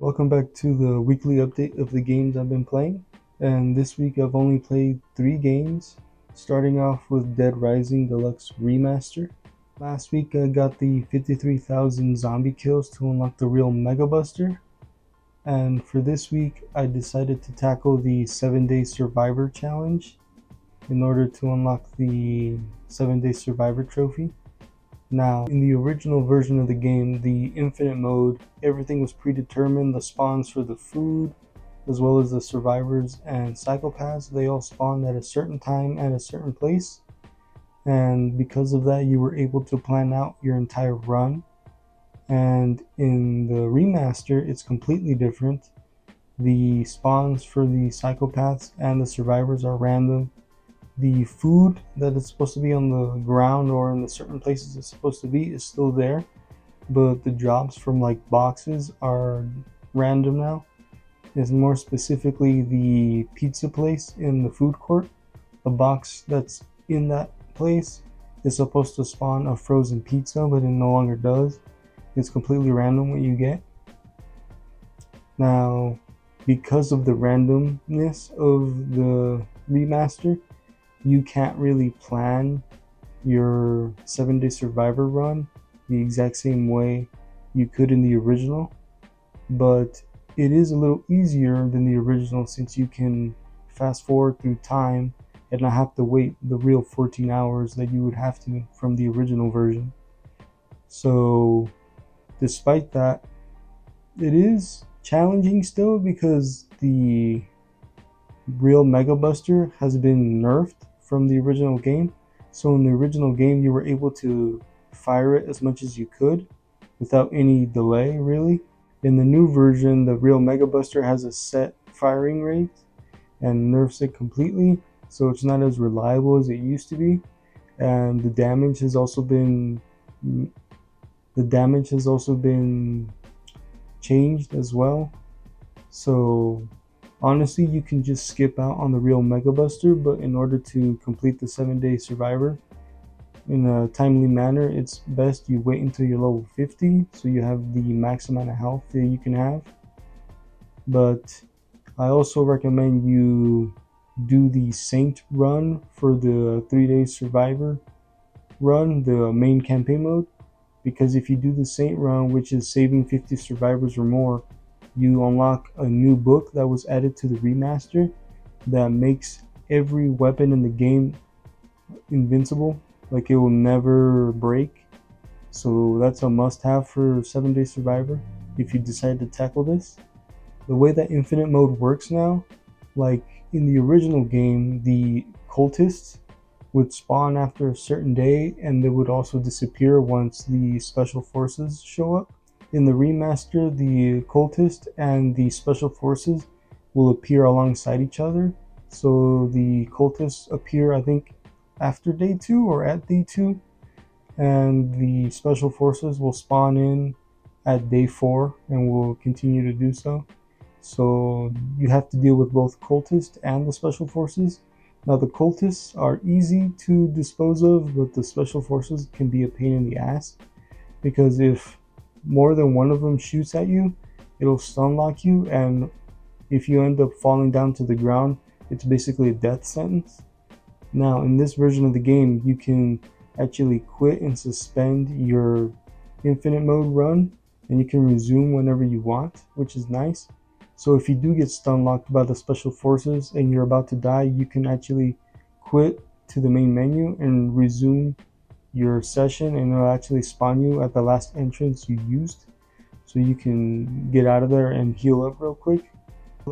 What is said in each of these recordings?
Welcome back to the weekly update of the games I've been playing. And this week I've only played 3 games, starting off with Dead Rising Deluxe Remaster. Last week I got the 53,000 zombie kills to unlock the real Mega Buster. And for this week I decided to tackle the 7-Day Survivor Challenge in order to unlock the 7-Day Survivor trophy. Now, in the original version of the game, the infinite mode, everything was predetermined. The spawns for the food, as well as the survivors and psychopaths, they all spawned at a certain time at a certain place. And because of that, you were able to plan out your entire run. And in the remaster, it's completely different. The spawns for the psychopaths and the survivors are random. The food that is supposed to be on the ground or in the certain places it's supposed to be is still there, but the drops from like boxes are random now. It's more specifically the pizza place in the food court. The box that's in that place is supposed to spawn a frozen pizza, but it no longer does. It's completely random what you get. Now, because of the randomness of the remaster, you can't really plan your 7-Day Survivor run the exact same way you could in the original, but it is a little easier than the original since you can fast forward through time and not have to wait the real 14 hours that you would have to from the original version. So despite that, it is challenging still because the real Mega Buster has been nerfed from the original game. So in the original game you were able to fire it as much as you could without any delay really. In the new version, the real Mega Buster has a set firing rate and nerfs it completely, so it's not as reliable as it used to be. And the damage has also been changed as well. So honestly, you can just skip out on the real Mega Buster, but in order to complete the 7-Day Survivor in a timely manner, it's best you wait until you're level 50 so you have the max amount of health that you can have. But I also recommend you do the Saint run for the 3-Day Survivor run, the main campaign mode, because if you do the Saint run, which is saving 50 survivors or more, you unlock a new book that was added to the remaster that makes every weapon in the game invincible, like it will never break. So that's a must-have for 7-Day Survivor if you decide to tackle this. The way that infinite mode works now, like in the original game, the cultists would spawn after a certain day and they would also disappear once the special forces show up. In the remaster, the cultist and the special forces will appear alongside each other. So the cultists appear, I think, after day 2 or at day 2, and the special forces will spawn in at day 4 and will continue to do so. So you have to deal with both cultists and the special forces. Now the cultists are easy to dispose of, but the special forces can be a pain in the ass, because if more than one of them shoots at you, it'll stun lock you, and if you end up falling down to the ground, it's basically a death sentence. Now in this version of the game, you can actually quit and suspend your infinite mode run, and you can resume whenever you want, which is nice. So if you do get stun locked by the special forces and you're about to die, you can actually quit to the main menu and resume your session, and it'll actually spawn you at the last entrance you used, so you can get out of there and heal up real quick.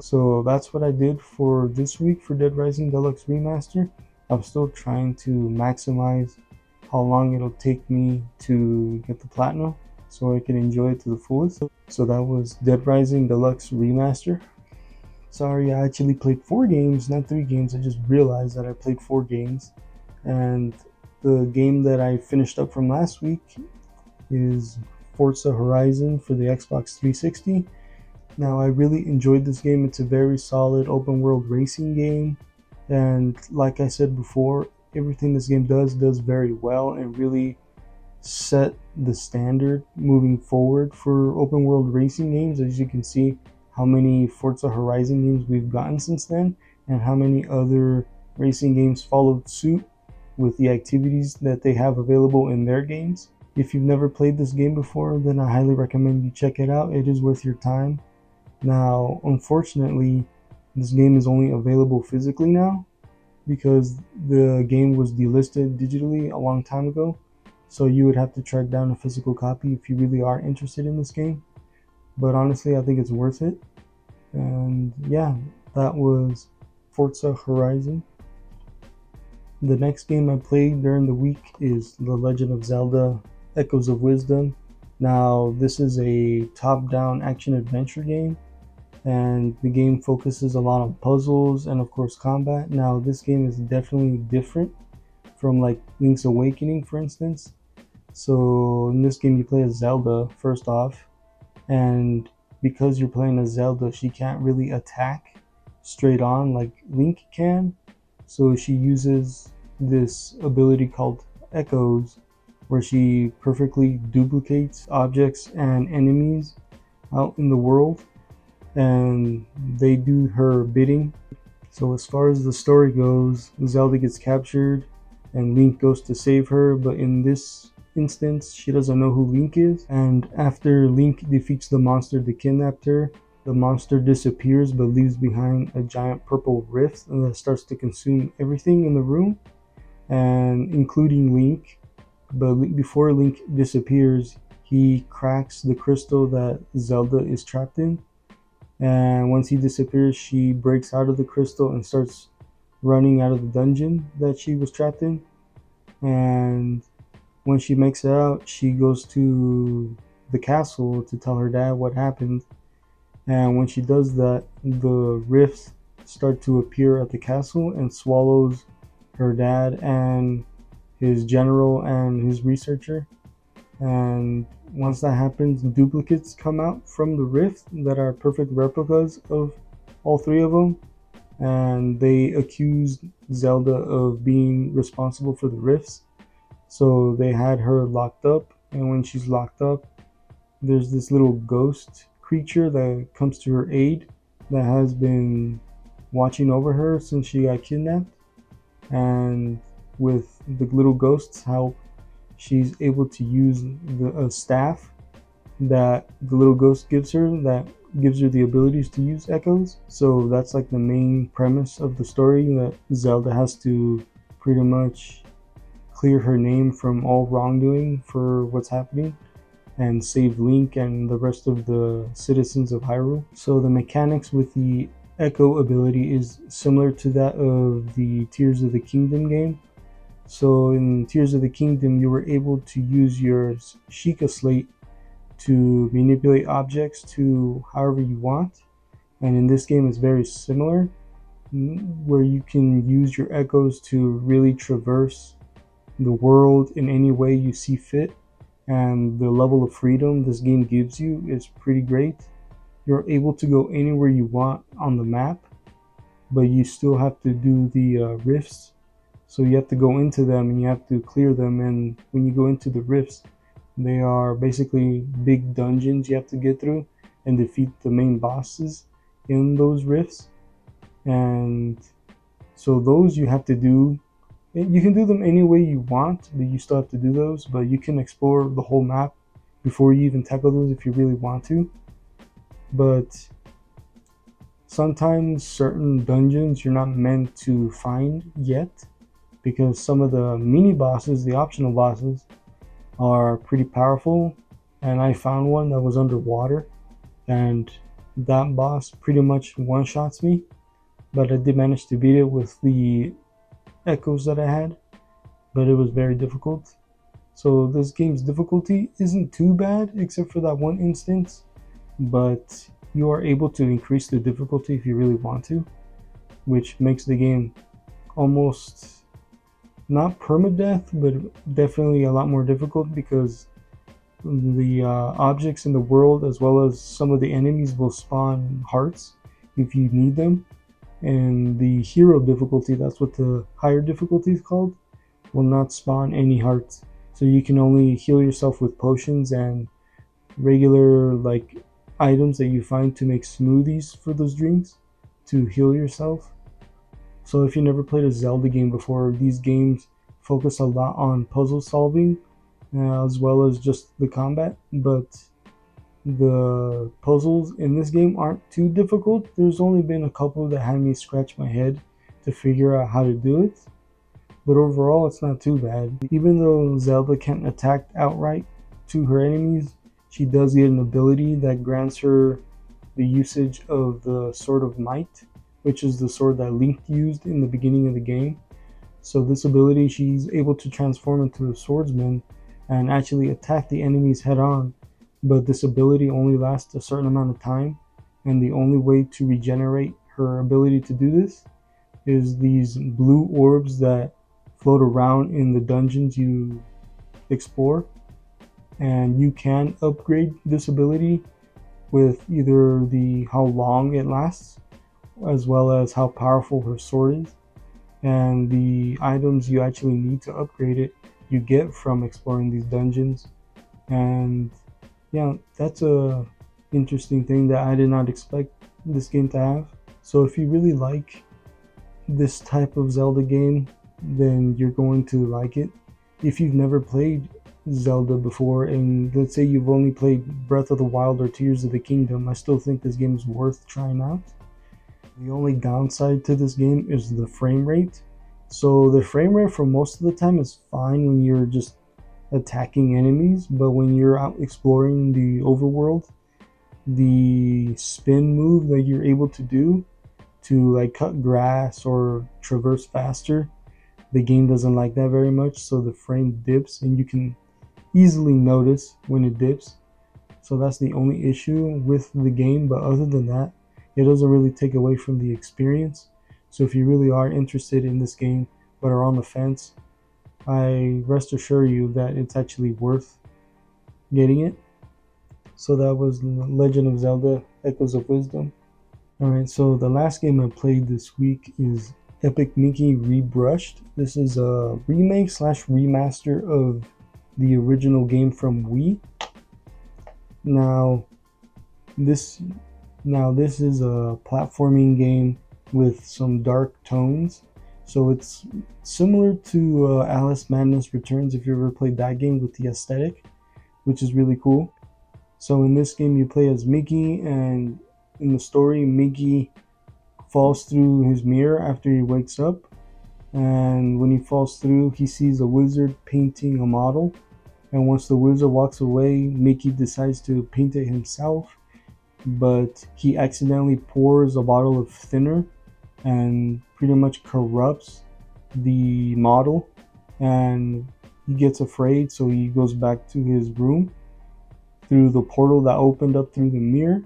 So that's what I did for this week for Dead Rising Deluxe Remaster. I'm still trying to maximize how long it'll take me to get the platinum so I can enjoy it to the fullest. So that was Dead Rising Deluxe Remaster. Sorry, I actually played 4 games, not 3 games. I just realized that I played 4 games, and the game that I finished up from last week is Forza Horizon for the Xbox 360. Now, I really enjoyed this game. It's a very solid open world racing game, and like I said before, everything this game does very well and really set the standard moving forward for open world racing games. As you can see, how many Forza Horizon games we've gotten since then, and how many other racing games followed suit with the activities that they have available in their games. If you've never played this game before, then I highly recommend you check it out. It is worth your time. Now, unfortunately, this game is only available physically now because the game was delisted digitally a long time ago. So you would have to track down a physical copy if you really are interested in this game. But honestly, I think it's worth it. And yeah, that was Forza Horizon. The next game I played during the week is The Legend of Zelda Echoes of Wisdom. Now, this is a top-down action-adventure game, and the game focuses a lot on puzzles and, of course, combat. Now, this game is definitely different from, like, Link's Awakening, for instance. So, in this game, you play as Zelda, first off, and because you're playing as Zelda, she can't really attack straight on like Link can. So she uses this ability called Echoes, where she perfectly duplicates objects and enemies out in the world, and they do her bidding. So as far as the story goes, Zelda gets captured and Link goes to save her, but in this instance, she doesn't know who Link is. And after Link defeats the monster that kidnapped her, the monster disappears but leaves behind a giant purple rift that starts to consume everything in the room, and including Link. But before Link disappears, he cracks the crystal that Zelda is trapped in. And once he disappears, she breaks out of the crystal and starts running out of the dungeon that she was trapped in. And when she makes it out, she goes to the castle to tell her dad what happened. And when she does that, the rifts start to appear at the castle and swallows her dad and his general and his researcher. And once that happens, duplicates come out from the rift that are perfect replicas of all three of them, and they accused Zelda of being responsible for the rifts. So they had her locked up, and when she's locked up, there's this little ghost creature that comes to her aid that has been watching over her since she got kidnapped. And with the little ghost's help, she's able to use a staff that the little ghost gives her that gives her the abilities to use echoes. So that's like the main premise of the story, that Zelda has to pretty much clear her name from all wrongdoing for what's happening and save Link and the rest of the citizens of Hyrule. So the mechanics with the echo ability is similar to that of the Tears of the Kingdom game. So in Tears of the Kingdom, you were able to use your Sheikah Slate to manipulate objects to however you want. And in this game, it's very similar, where you can use your echoes to really traverse the world in any way you see fit. And the level of freedom this game gives you is pretty great. You're able to go anywhere you want on the map, but you still have to do the rifts. So you have to go into them and you have to clear them. And when you go into the rifts, they are basically big dungeons you have to get through and defeat the main bosses in those rifts. And so those you have to do. You can do them any way you want, but you still have to do those. But you can explore the whole map before you even tackle those if you really want to. But sometimes certain dungeons you're not meant to find yet, because some of the mini bosses, the optional bosses, are pretty powerful. And I found one that was underwater, and that boss pretty much one-shots me, but I did manage to beat it with the echoes that I had, but it was very difficult. So this game's difficulty isn't too bad except for that one instance, but you are able to increase the difficulty if you really want to, which makes the game almost not permadeath, but definitely a lot more difficult, because the objects in the world as well as some of the enemies will spawn hearts if you need them. And the hero difficulty, that's what the higher difficulty is called, will not spawn any hearts. So you can only heal yourself with potions and regular like items that you find to make smoothies for those drinks to heal yourself. So if you never played a Zelda game before, these games focus a lot on puzzle solving as well as just the combat, but the puzzles in this game aren't too difficult. There's only been a couple that had me scratch my head to figure out how to do it, but overall it's not too bad. Even though Zelda can't attack outright to her enemies, she does get an ability that grants her the usage of the Sword of Might, which is the sword that Link used in the beginning of the game. So this ability, she's able to transform into a swordsman and actually attack the enemies head on. But this ability only lasts a certain amount of time, and the only way to regenerate her ability to do this is these blue orbs that float around in the dungeons you explore. And you can upgrade this ability with either the how long it lasts as well as how powerful her sword is, and the items you actually need to upgrade it you get from exploring these dungeons. And yeah, that's a interesting thing that I did not expect this game to have. So if you really like this type of Zelda game, then you're going to like it. If you've never played Zelda before, and let's say you've only played Breath of the Wild or Tears of the Kingdom, I still think this game is worth trying out. The only downside to this game is the frame rate. So the frame rate for most of the time is fine when you're just attacking enemies, but when you're out exploring the overworld, the spin move that you're able to do to like cut grass or traverse faster, the game doesn't like that very much, so the frame dips and you can easily notice when it dips. So that's the only issue with the game, but other than that, it doesn't really take away from the experience. So if you really are interested in this game but are on the fence, I rest assure you that it's actually worth getting it. So that was Legend of Zelda Echoes of Wisdom. Alright, so the last game I played this week is Epic Mickey Rebrushed. This is a remake slash remaster of the original game from Wii. Now this is a platforming game with some dark tones. So it's similar to Alice Madness Returns if you ever played that game with the aesthetic, which is really cool. So in this game you play as Mickey, and in the story Mickey falls through his mirror after he wakes up, and when he falls through he sees a wizard painting a model, and once the wizard walks away Mickey decides to paint it himself, but he accidentally pours a bottle of thinner and pretty much corrupts the model, and he gets afraid, so he goes back to his room through the portal that opened up through the mirror,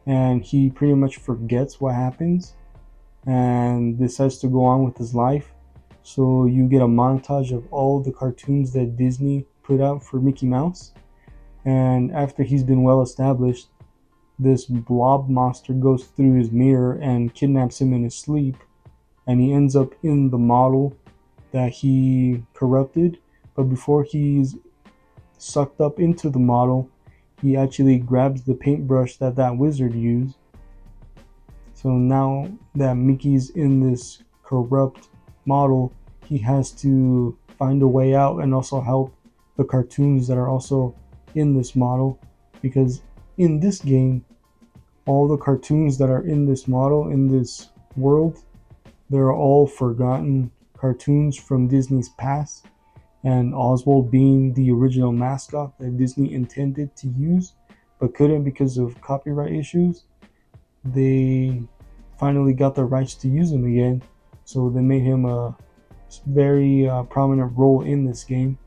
and he pretty much forgets what happens and decides to go on with his life. So you get a montage of all the cartoons that Disney put out for Mickey Mouse, and after he's been well established, this blob monster goes through his mirror and kidnaps him in his sleep, and he ends up in the model that he corrupted. But before he's sucked up into the model, he actually grabs the paintbrush that wizard used. So now that Mickey's in this corrupt model, he has to find a way out and also help the cartoons that are also in this model, because in this game all the cartoons that are in this model, in this world, they're all forgotten cartoons from Disney's past, and Oswald being the original mascot that Disney intended to use but couldn't because of copyright issues, they finally got the rights to use him again, so they made him a very prominent role in this game.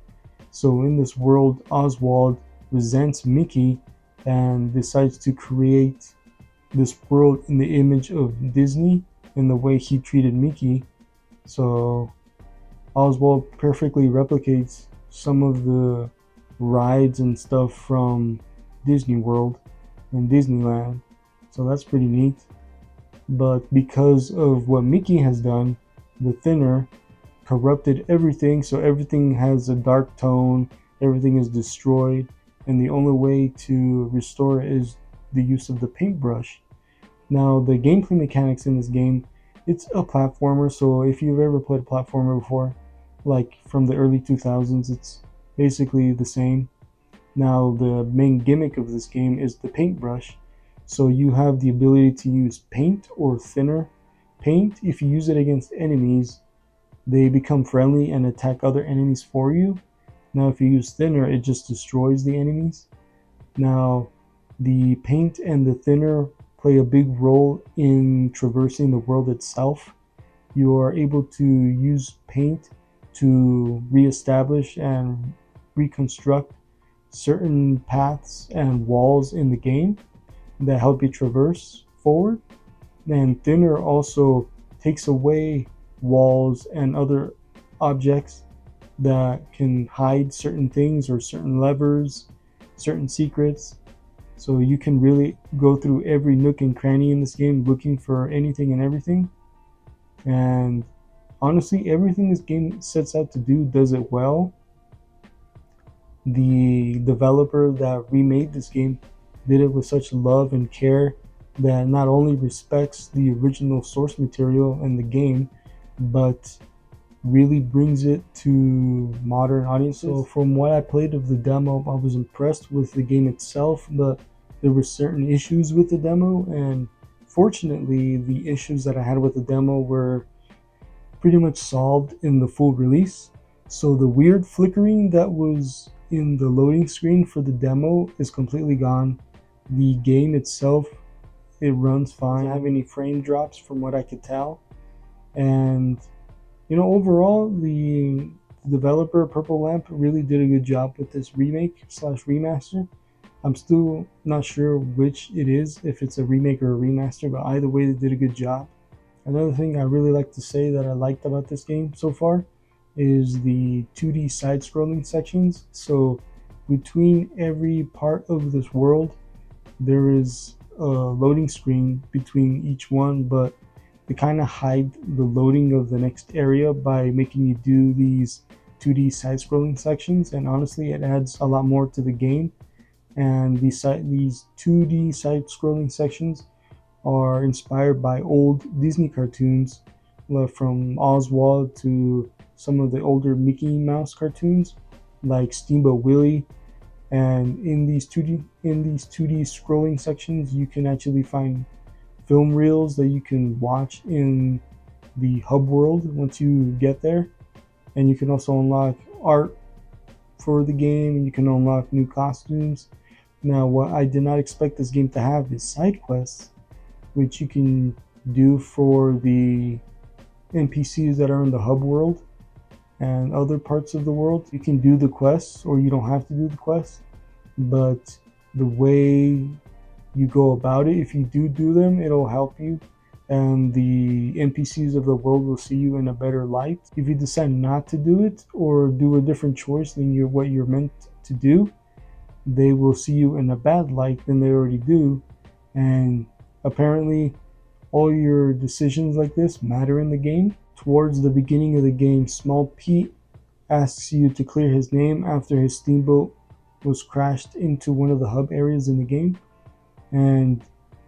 So in this world, Oswald resents Mickey and decides to create this world in the image of Disney in the way he treated Mickey. So Oswald perfectly replicates some of the rides and stuff from Disney World and Disneyland. So that's pretty neat. But because of what Mickey has done, the thinner, corrupted everything, so everything has a dark tone, everything is destroyed, and the only way to restore it is the use of the paintbrush. Now, the gameplay mechanics in this game, it's a platformer, so if you've ever played a platformer before, like from the early 2000s, it's basically the same. Now, the main gimmick of this game is the paintbrush. So you have the ability to use paint or thinner paint. If you use it against enemies, they become friendly and attack other enemies for you. Now, if you use thinner, it just destroys the enemies. Now, the paint and the thinner play a big role in traversing the world itself. You are able to use paint to reestablish and reconstruct certain paths and walls in the game that help you traverse forward. And thinner also takes away walls and other objects that can hide certain things or certain levers, certain secrets. So you can really go through every nook and cranny in this game looking for anything and everything. And honestly, everything this game sets out to do does it well. The developer that remade this game did it with such love and care that not only respects the original source material in the game, but really brings it to modern audiences. So from what I played of the demo, I was impressed with the game itself, but there were certain issues with the demo, and fortunately the issues that I had with the demo were pretty much solved in the full release. So the weird flickering that was in the loading screen for the demo is completely gone. The game itself, it runs fine. Doesn't have any frame drops from what I could tell. And overall, the developer Purple Lamp really did a good job with this remake slash remaster. I'm still not sure which it is, if it's a remake or a remaster, but either way they did a good job. Another thing I really like to say that I liked about this game so far is the 2D side-scrolling sections. So between every part of this world, there is a loading screen between each one, but they kind of hide the loading of the next area by making you do these 2D side-scrolling sections, and honestly it adds a lot more to the game. And these 2D side-scrolling sections are inspired by old Disney cartoons, from Oswald to some of the older Mickey Mouse cartoons like Steamboat Willie. And in these 2D scrolling sections, you can actually find film reels that you can watch in the hub world once you get there. And you can also unlock art for the game, and you can unlock new costumes. Now, what I did not expect this game to have is side quests, which you can do for the NPCs that are in the hub world and other parts of the world. You can do the quests, or you don't have to do the quests, but the way you go about it, if you do them, it'll help you, and the NPCs of the world will see you in a better light. If you decide not to do it or do a different choice than what you're meant to do, they will see you in a bad light than they already do. And apparently all your decisions like this matter in the game. Towards the beginning of the game, Small Pete asks you to clear his name after his steamboat was crashed into one of the hub areas in the game. And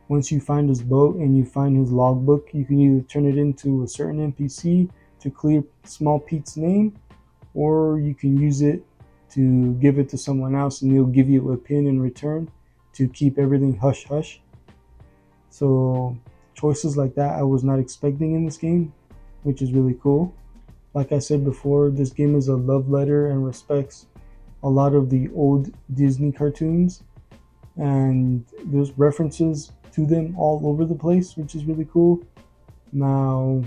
once you find his boat and you find his logbook, you can either turn it into a certain NPC to clear Small Pete's name, or you can use it to give it to someone else and he'll give you a pin in return to keep everything hush hush. So choices like that I was not expecting in this game, which is really cool. Like I said before, this game is a love letter and respects a lot of the old Disney cartoons, and there's references to them all over the place, which is really cool. Now,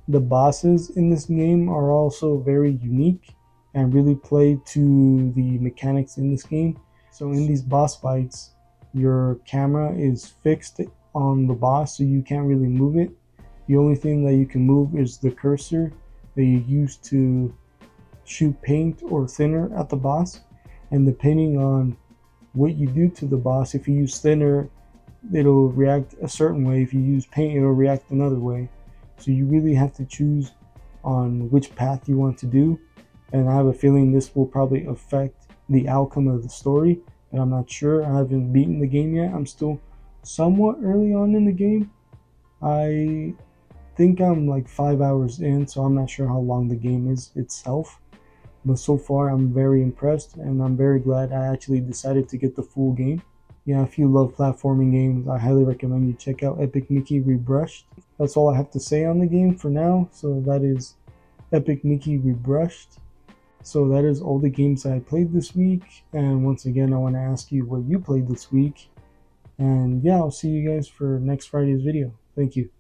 the bosses in this game are also very unique and really play to the mechanics in this game. So in these boss fights, your camera is fixed on the boss, so you can't really move it. The only thing that you can move is the cursor that you use to shoot paint or thinner at the boss. And depending on what you do to the boss, if you use thinner, it'll react a certain way. If you use paint, it'll react another way. So you really have to choose on which path you want to do. And I have a feeling this will probably affect the outcome of the story, but I'm not sure. I haven't beaten the game yet. I'm still somewhat early on in the game. I think I'm like 5 hours in, so I'm not sure how long the game is itself. But so far, I'm very impressed, and I'm very glad I actually decided to get the full game. Yeah, if you love platforming games, I highly recommend you check out Epic Mickey Rebrushed. That's all I have to say on the game for now. So that is Epic Mickey Rebrushed. So that is all the games I played this week. And once again, I want to ask you what you played this week. And yeah, I'll see you guys for next Friday's video. Thank you.